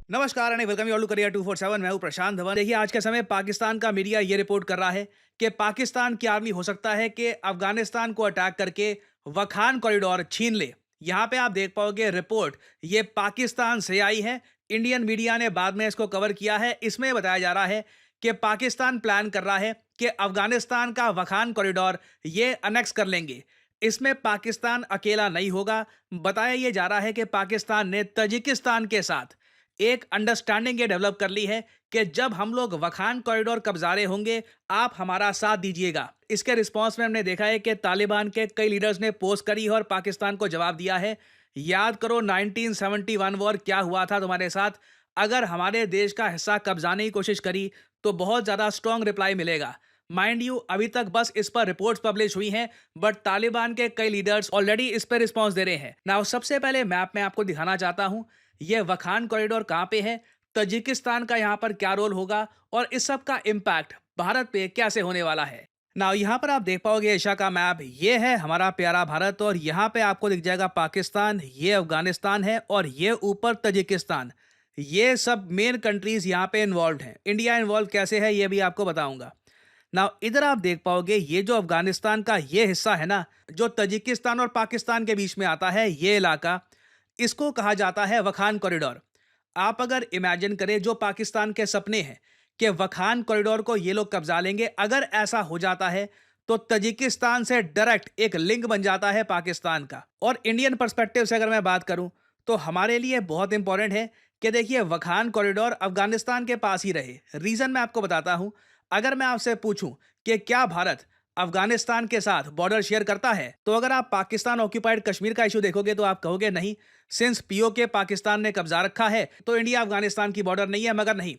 नमस्कार and welcome you all to career 247। मैं हूं प्रशांत धवन। देखिए, आज के समय पाकिस्तान का मीडिया ये रिपोर्ट कर रहा है कि पाकिस्तान की आर्मी हो सकता है कि अफगानिस्तान को अटैक करके वखान कॉरिडोर छीन ले। यहां पे आप देख पाओगे रिपोर्ट ये पाकिस्तान से आई है। इंडियन मीडिया ने बाद में इसको कवर किया है। इसमें बताया जा रहा है कि पाकिस्तान प्लान कर रहा है कि अफगानिस्तान का वखान कॉरिडोर ये अनेक्स कर लेंगे। इसमें पाकिस्तान अकेला नहीं होगा। बताया यह जा रहा है कि पाकिस्तान ने तजिकिस्तान के साथ एक अंडरस्टैंडिंग ये डेवलप कर ली है कि जब हम लोग वखान कॉरिडोर कब्जा रहे होंगे, आप हमारा साथ दीजिएगा। इसके रिस्पांस में हमने देखा है कि तालिबान के कई लीडर्स ने पोस्ट करी है और पाकिस्तान को जवाब दिया है। याद करो 1971 वॉर क्या हुआ था तुम्हारे साथ। अगर हमारे देश का हिस्सा कब्जाने की कोशिश करी तो बहुत ज़्यादा स्ट्रॉन्ग रिप्लाई मिलेगा। माइंड यू, अभी तक बस इस पर रिपोर्ट्स पब्लिश हुई हैं, बट तालिबान के कई लीडर्स ऑलरेडी इस पर रिस्पॉन्स दे रहे हैं। नाउ सबसे पहले मैप में आपको दिखाना चाहता हूं ये वखान कॉरिडोर कहाँ पे है, तजिकिस्तान का यहाँ पर क्या रोल होगा और इस सब का इम्पैक्ट भारत पे कैसे होने वाला है। नाउ यहाँ पर आप देख पाओगे एशिया का मैप, ये है हमारा प्यारा भारत और यहाँ पे आपको दिख जाएगा पाकिस्तान, ये अफगानिस्तान है और ये ऊपर तजिकिस्तान। ये सब मेन कंट्रीज यहाँ पे इन्वॉल्व हैं। इंडिया इन्वॉल्व कैसे है ये भी आपको बताऊंगा। नाउ इधर आप देख पाओगे ये जो अफगानिस्तान का ये हिस्सा है ना, जो तजिकिस्तान और पाकिस्तान के बीच में आता है, ये इलाका, इसको कहा जाता है वखान कॉरिडोर। आप अगर इमेजिन करें जो पाकिस्तान के सपने हैं कि वखान कॉरिडोर को ये लोग कब्जा लेंगे, अगर ऐसा हो जाता है तो तजिकिस्तान से डायरेक्ट एक लिंक बन जाता है पाकिस्तान का। और इंडियन पर्सपेक्टिव से अगर मैं बात करूं तो हमारे लिए बहुत इंपॉर्टेंट है कि देखिए वखान कॉरिडोर अफगानिस्तान के पास ही रहे। रीजन मैं आपको बताता हूं। अगर मैं आपसे पूछूं कि क्या भारत अफगानिस्तान के साथ बॉर्डर शेयर करता है, तो अगर आप पाकिस्तान ऑक्यूपाइड कश्मीर का इशू देखोगे तो आप कहोगे नहीं, सिंस पीओके पाकिस्तान ने कब्जा रखा है तो इंडिया अफगानिस्तान की बॉर्डर नहीं है। मगर नहीं,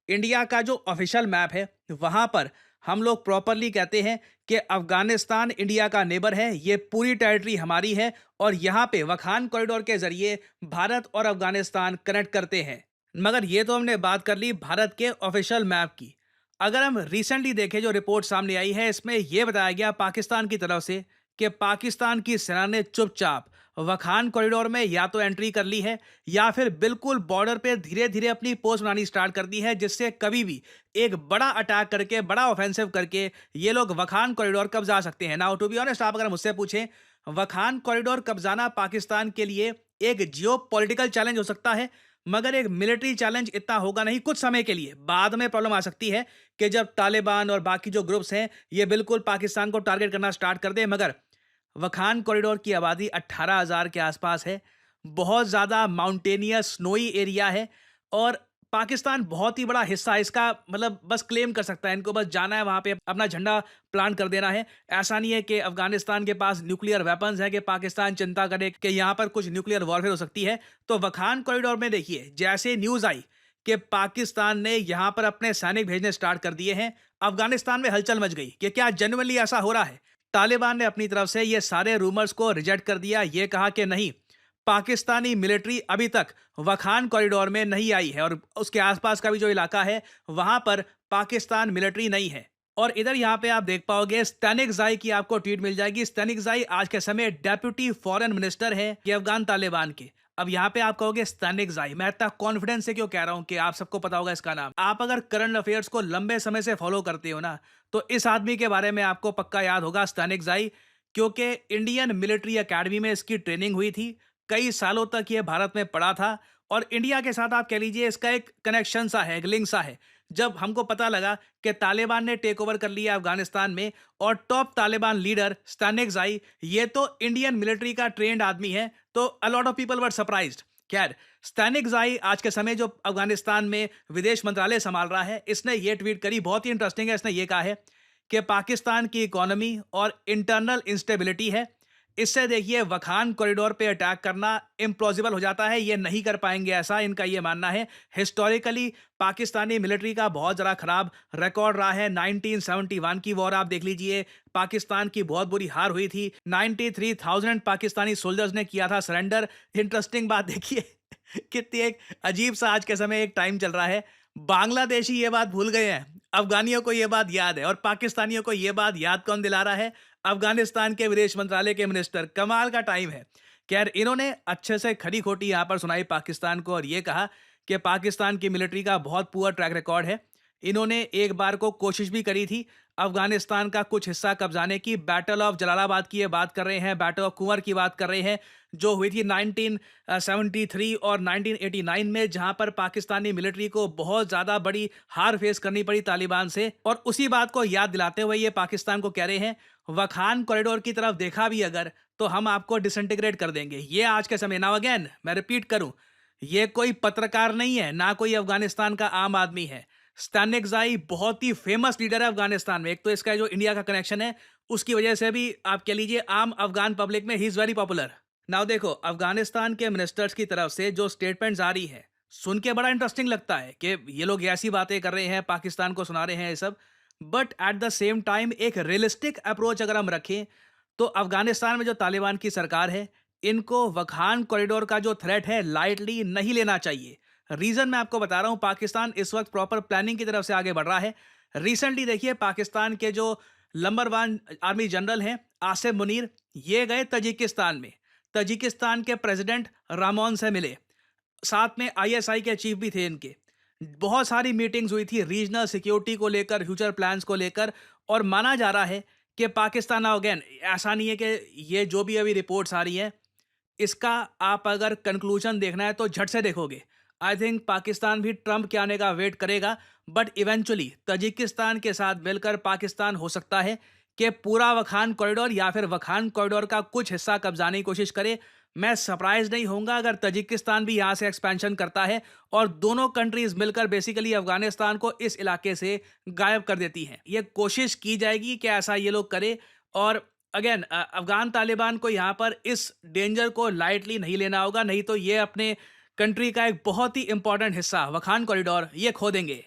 इंडिया का जो ऑफिशियल मैप है वहां पर हम लोग प्रॉपरली कहते हैं कि अफगानिस्तान इंडिया का नेबर है, ये पूरी टेरिटरी हमारी है और यहाँ पे वखान कॉरिडोर के जरिए भारत और अफगानिस्तान कनेक्ट करते हैं। मगर ये तो हमने बात कर ली भारत के ऑफिशियल मैप की। अगर हम रिसेंटली देखें जो रिपोर्ट सामने आई है, इसमें यह बताया गया पाकिस्तान की तरफ से कि पाकिस्तान की सेना ने चुपचाप वखान कॉरिडोर में या तो एंट्री कर ली है या फिर बिल्कुल बॉर्डर पे धीरे धीरे अपनी पोस्ट बनानी स्टार्ट कर दी है, जिससे कभी भी एक बड़ा अटैक करके, बड़ा ऑफेंसिव करके ये लोग वखान कॉरिडोर कब्जा सकते हैं। नाउ टू बी ऑनेस्ट, आप अगर मुझसे पूछें, वखान कॉरिडोर कब्जाना पाकिस्तान के लिए एक जियो पॉलिटिकल चैलेंज हो सकता है, मगर एक मिलिट्री चैलेंज इतना होगा नहीं। कुछ समय के लिए बाद में प्रॉब्लम आ सकती है कि जब तालिबान और बाकी जो ग्रुप्स हैं ये बिल्कुल पाकिस्तान को टारगेट करना स्टार्ट कर दे। मगर वखान कॉरिडोर की आबादी 18,000 के आसपास है। बहुत ज़्यादा माउंटेनियस स्नोई एरिया है और पाकिस्तान बहुत ही बड़ा हिस्सा है इसका, मतलब बस क्लेम कर सकता है। इनको बस जाना है वहाँ पे, अपना झंडा प्लांट कर देना है। ऐसा नहीं है कि अफगानिस्तान के पास न्यूक्लियर वेपन्स है कि पाकिस्तान चिंता करे कि यहाँ पर कुछ न्यूक्लियर वॉरफेयर हो सकती है। तो वखान कॉरिडोर में देखिए, जैसे न्यूज़ आई कि पाकिस्तान ने यहाँ पर अपने सैनिक भेजने स्टार्ट कर दिए हैं, अफगानिस्तान में हलचल मच गई कि क्या जेन्युइनली ऐसा हो रहा है। तालिबान ने अपनी तरफ से ये सारे रूमर्स को रिजेक्ट कर दिया। ये कहा कि नहीं, पाकिस्तानी मिलिट्री अभी तक वखान कॉरिडोर में नहीं आई है और उसके आसपास का भी जो इलाका है वहां पर पाकिस्तान मिलिट्री नहीं है। और इधर यहाँ पे आप देख पाओगे स्टैनिक जाई की आपको ट्वीट मिल जाएगी। स्टैनिक जाई आज के समय डेप्यूटी फॉरेन मिनिस्टर है ये अफगान तालिबान के। अब यहाँ पे आप कहोगे स्टैनिक जाई, मैं इतना कॉन्फिडेंस से क्यों कह रहा हूँ कि आप सबको पता होगा इसका नाम। आप अगर करंट अफेयर्स को लंबे समय से फॉलो करते हो ना, तो इस आदमी के बारे में आपको पक्का याद होगा, स्टैनिक जाई, क्योंकि इंडियन मिलिट्री एकेडमी में इसकी ट्रेनिंग हुई थी। कई सालों तक ये भारत में पड़ा था और इंडिया के साथ आप कह लीजिए इसका एक कनेक्शन सा है, एक लिंक सा है। जब हमको पता लगा कि तालिबान ने टेक ओवर कर लिया अफगानिस्तान में और टॉप तालिबान लीडर स्टैनिक जाई ये तो इंडियन मिलिट्री का ट्रेंड आदमी है, तो a lot of people were surprised. खैर, स्टैनिक जाई आज के समय जो अफगानिस्तान में विदेश मंत्रालय संभाल रहा है, इसने ये ट्वीट करी, बहुत ही इंटरेस्टिंग है। इसने ये कहा है कि पाकिस्तान की इकोनॉमी और इंटरनल इंस्टेबिलिटी है, इससे देखिए वखान कॉरिडोर पे अटैक करना इम्पॉसिबल हो जाता है, ये नहीं कर पाएंगे, ऐसा इनका ये मानना है। हिस्टोरिकली पाकिस्तानी मिलिट्री का बहुत ज़रा खराब रिकॉर्ड रहा है। 1971 की वॉर आप देख लीजिए, पाकिस्तान की बहुत बुरी हार हुई थी। 93,000 पाकिस्तानी सोल्जर्स ने किया था सरेंडर। इंटरेस्टिंग बात देखिए कितनी एक अजीब सा आज के समय एक टाइम चल रहा है। बांग्लादेशी ये बात भूल गए हैं, अफगानियों को ये बात याद है, और पाकिस्तानियों को ये बात याद कौन दिला रहा है? अफगानिस्तान के विदेश मंत्रालय के मिनिस्टर। कमाल का टाइम है। खैर, इन्होंने अच्छे से खरी खोटी यहाँ पर सुनाई पाकिस्तान को और ये कहा कि पाकिस्तान की मिलिट्री का बहुत पुअर ट्रैक रिकॉर्ड है। इन्होंने एक बार को कोशिश भी करी थी अफगानिस्तान का कुछ हिस्सा कब्जाने की। बैटल ऑफ जलालाबाद की ये बात कर रहे हैं, बैटल ऑफ कुंवर की बात कर रहे हैं, जो हुई थी 1973 और 1989 में, जहां पर पाकिस्तानी मिलिट्री को बहुत ज़्यादा बड़ी हार फेस करनी पड़ी तालिबान से। और उसी बात को याद दिलाते हुए ये पाकिस्तान को कह रहे हैं, वखान कॉरिडोर की तरफ देखा भी अगर, तो हम आपको डिसइंटीग्रेट कर देंगे। ये आज के समय, नाउ अगेन मैं रिपीट करूं, ये कोई पत्रकार नहीं है, ना कोई अफगानिस्तान का आम आदमी है। स्टैनिकज़ाई बहुत ही फेमस लीडर है अफगानिस्तान में। एक तो इसका जो इंडिया का कनेक्शन है, उसकी वजह से भी आप कह लीजिए आम अफगान पब्लिक में he is very popular. Now देखो, अफगानिस्तान के मिनिस्टर्स की तरफ से जो स्टेटमेंट्स आ रही है, सुन के बड़ा इंटरेस्टिंग लगता है कि ये लोग ऐसी बातें कर रहे हैं, पाकिस्तान को सुना रहे हैं ये सब। But at the same time एक रियलिस्टिक अप्रोच अगर हम रखें, तो अफगानिस्तान में जो तालिबान की सरकार है, इनको वखान कॉरिडोर का जो थ्रेट है लाइटली नहीं लेना चाहिए। रीजन मैं आपको बता रहा हूं, पाकिस्तान इस वक्त प्रॉपर प्लानिंग की तरफ से आगे बढ़ रहा है। रिसेंटली देखिए, पाकिस्तान के जो नंबर 1 आर्मी जनरल हैं आसिम मुनीर, ये गए तजिकिस्तान में। तजिकिस्तान के प्रेसिडेंट रामोन से मिले, साथ में आईएसआई के चीफ भी थे इनके। बहुत सारी मीटिंग्स हुई थी रीजनल सिक्योरिटी को लेकर, फ्यूचर प्लान्स को लेकर। और माना जा रहा है कि पाकिस्तान, अगेन ऐसा नहीं है कि ये जो भी अभी रिपोर्ट्स आ रही हैं, इसका आप अगर कंक्लूजन देखना है तो झट से देखोगे। आई थिंक पाकिस्तान भी ट्रंप के आने का वेट करेगा, बट इवेंचुअली तजिकिस्तान के साथ मिलकर पाकिस्तान हो सकता है कि पूरा वखान कॉरिडोर या फिर वखान कॉरिडोर का कुछ हिस्सा कब्जाने की कोशिश करे। मैं सरप्राइज नहीं होऊंगा अगर तजिकिस्तान भी यहाँ से एक्सपेंशन करता है और दोनों कंट्रीज मिलकर बेसिकली अफगानिस्तान को इस इलाके से गायब कर देती हैं। ये कोशिश की जाएगी कि ऐसा ये लोग करे। और अगेन अफगान तालिबान को यहाँ पर इस डेंजर को लाइटली नहीं लेना होगा, नहीं तो ये अपने कंट्री का एक बहुत ही इंपॉर्टेंट हिस्सा वखान कॉरिडोर ये खो देंगे।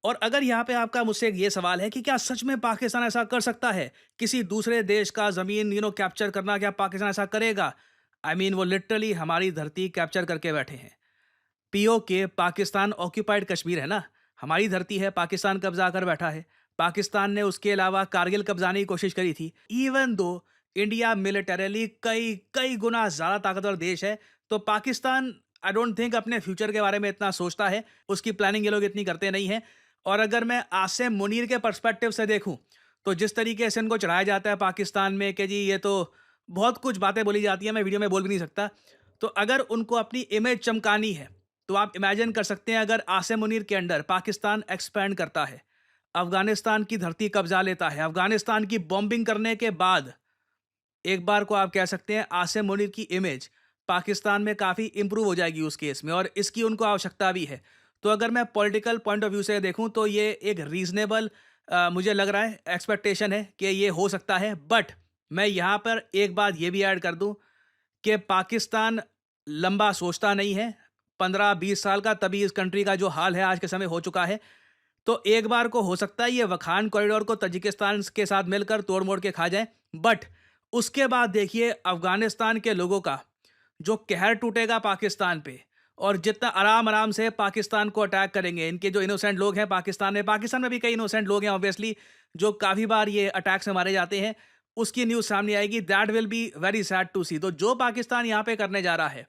और अगर यहाँ पे आपका मुझसे एक ये सवाल है कि क्या सच में पाकिस्तान ऐसा कर सकता है, किसी दूसरे देश का ज़मीन कैप्चर करना, क्या पाकिस्तान ऐसा करेगा? आई मीन वो लिटरली हमारी धरती कैप्चर करके बैठे हैं। पीओके, पाकिस्तान ऑक्यूपाइड कश्मीर है ना, हमारी धरती है, पाकिस्तान कब्जा कर बैठा है। पाकिस्तान ने उसके अलावा कारगिल कब्जाने की कोशिश करी थी। इवन दो इंडिया मिलिटरीली कई कई गुना ज़्यादा ताकतवर देश है, तो पाकिस्तान आई डोंट थिंक अपने फ्यूचर के बारे में इतना सोचता है। उसकी प्लानिंग ये लोग इतनी करते नहीं हैं। और अगर मैं आसिम मुनीर के पर्सपेक्टिव से देखूं, तो जिस तरीके से इनको चढ़ाया जाता है पाकिस्तान में कि जी ये तो बहुत कुछ बातें बोली जाती हैं, मैं वीडियो में बोल भी नहीं सकता। तो अगर उनको अपनी इमेज चमकानी है, तो आप इमेजिन कर सकते हैं अगर आसिम मुनीर के अंडर पाकिस्तान एक्सपैंड करता है, अफगानिस्तान की धरती कब्जा लेता है, अफगानिस्तान की बॉम्बिंग करने के बाद एक बार को आप कह सकते हैं आसिम मुनीर की इमेज पाकिस्तान में काफ़ी इंप्रूव हो जाएगी उस केस में, और इसकी उनको आवश्यकता भी है। तो अगर मैं पॉलिटिकल पॉइंट ऑफ व्यू से देखूं, तो ये एक रीजनेबल मुझे लग रहा है एक्सपेक्टेशन है कि ये हो सकता है। बट मैं यहाँ पर एक बात ये भी ऐड कर दूं कि पाकिस्तान लंबा सोचता नहीं है। 15-20 साल का तभी इस कंट्री का जो हाल है आज के समय हो चुका है। तो एक बार को हो सकता है ये वखान कॉरिडोर को तजिकिस्तान के साथ मिलकर तोड़ मोड़ के खा जाए। बट उसके बाद देखिए अफगानिस्तान के लोगों का जो कहर टूटेगा पाकिस्तान पे, और जितना आराम आराम से पाकिस्तान को अटैक करेंगे इनके जो इनोसेंट लोग हैं पाकिस्तान में भी कई इनोसेंट लोग हैं ऑब्वियसली, जो काफ़ी बार ये अटैक्स में मारे जाते हैं, उसकी न्यूज़ सामने आएगी। That will be very sad to see. तो जो पाकिस्तान यहाँ पे करने जा रहा है,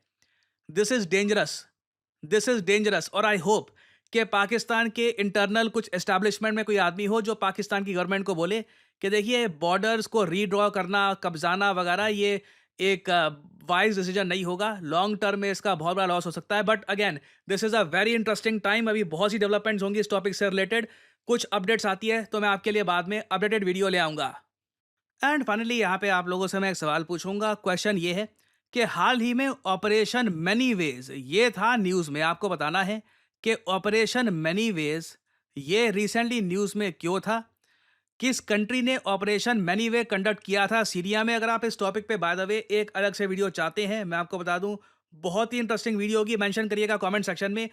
this is dangerous, this is dangerous. और आई होप कि पाकिस्तान के इंटरनल कुछ एस्टैब्लिशमेंट में कोई आदमी हो जो पाकिस्तान की गवर्नमेंट को बोले कि देखिए बॉर्डर्स को रीड्रॉ करना, कब्जाना वगैरह, ये एक वाइज डिसीजन नहीं होगा। लॉन्ग टर्म में इसका बहुत बड़ा लॉस हो सकता है। But again this is a very interesting time. अभी बहुत सी डेवलपमेंट्स होंगी इस टॉपिक से रिलेटेड। कुछ अपडेट्स आती है तो मैं आपके लिए बाद में अपडेटेड वीडियो ले आऊँगा। एंड फाइनली यहाँ पे आप लोगों से मैं एक सवाल पूछूंगा। क्वेश्चन ये है कि हाल ही में ऑपरेशन मैनी वेज ये था न्यूज़ में, आपको बताना है कि ऑपरेशन मैनी वेज ये रिसेंटली न्यूज़ में क्यों था, किस कंट्री ने ऑपरेशन मैनी वे कंडक्ट किया था सीरिया में। अगर आप इस टॉपिक पे बाय द वे एक अलग से वीडियो चाहते हैं, मैं आपको बता दूं बहुत ही इंटरेस्टिंग वीडियो होगी, मेंशन करिएगा कमेंट सेक्शन में।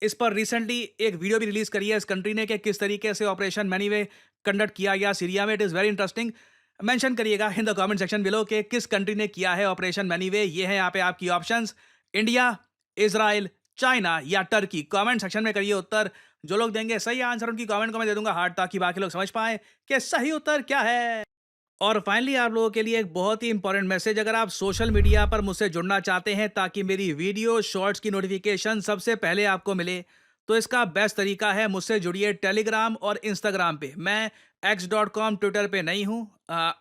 इस पर रिसेंटली एक वीडियो भी रिलीज करी है इस कंट्री ने कि किस तरीके से ऑपरेशन मैनी वे कंडक्ट किया गया सीरिया में। It is very interesting. Mention करिएगा in the comment section below कि किस कंट्री ने किया है ऑपरेशन मैनी वे। ये है यहाँ पे आपकी ऑप्शंस, इंडिया, इजराइल, चाइना या टर्की। कमेंट सेक्शन में करिए उत्तर। जो लोग देंगे सही आंसर उनकी कमेंट को मैं दे दूंगा हार्ट, ताकि बाकी लोग समझ पाए कि सही उत्तर क्या है। और फाइनली आप लोगों के लिए एक बहुत ही इंपॉर्टेंट मैसेज, अगर आप सोशल मीडिया पर मुझसे जुड़ना चाहते हैं ताकि मेरी वीडियो शॉर्ट्स की नोटिफिकेशन सबसे पहले आपको मिले, तो इसका बेस्ट तरीका है मुझसे जुड़िए टेलीग्राम और इंस्टाग्राम पे। मैं x.com ट्विटर पे नहीं हूँ,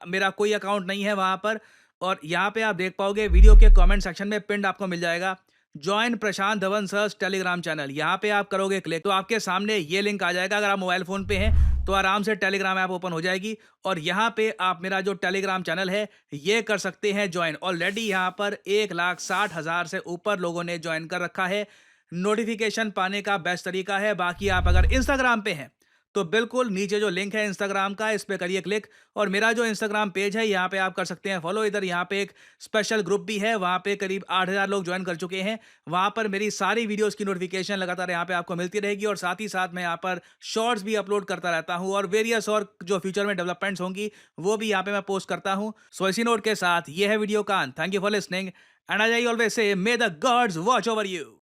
मेरा कोई अकाउंट नहीं है वहाँ पर। और यहाँ पे आप देख पाओगे वीडियो के कमेंट सेक्शन में पिंड आपको मिल जाएगा जॉइन प्रशांत धवन सर्स टेलीग्राम चैनल। यहाँ पे आप करोगे क्लिक तो आपके सामने ये लिंक आ जाएगा। अगर आप मोबाइल फोन पे हैं तो आराम से टेलीग्राम ऐप ओपन हो जाएगी और यहाँ पे आप मेरा जो टेलीग्राम चैनल है ये कर सकते हैं ज्वाइन। ऑलरेडी यहाँ पर 1,60,000 से ऊपर लोगों ने ज्वाइन कर रखा है। नोटिफिकेशन पाने का बेस्ट तरीका है। बाकी आप अगर इंस्टाग्राम पे हैं तो बिल्कुल नीचे जो लिंक है इंस्टाग्राम का, इस पे करिए क्लिक और मेरा जो इंस्टाग्राम पेज है यहाँ पे आप कर सकते हैं फॉलो। इधर यहाँ पे एक स्पेशल ग्रुप भी है, वहाँ पे करीब 8,000 लोग ज्वाइन कर चुके हैं। वहाँ पर मेरी सारी वीडियोस की नोटिफिकेशन लगातार यहाँ पे आपको मिलती रहेगी और साथ ही साथ मैं यहाँ पर शॉर्ट्स भी अपलोड करता रहता हूँ और वेरियस और जो फ्यूचर में डेवलपमेंट्स होंगी वो भी यहाँ पे मैं पोस्ट करता हूँ। सो इसी नोट के साथ ये है वीडियो का अंत। Thank you for listening and I always say may the gods watch over you.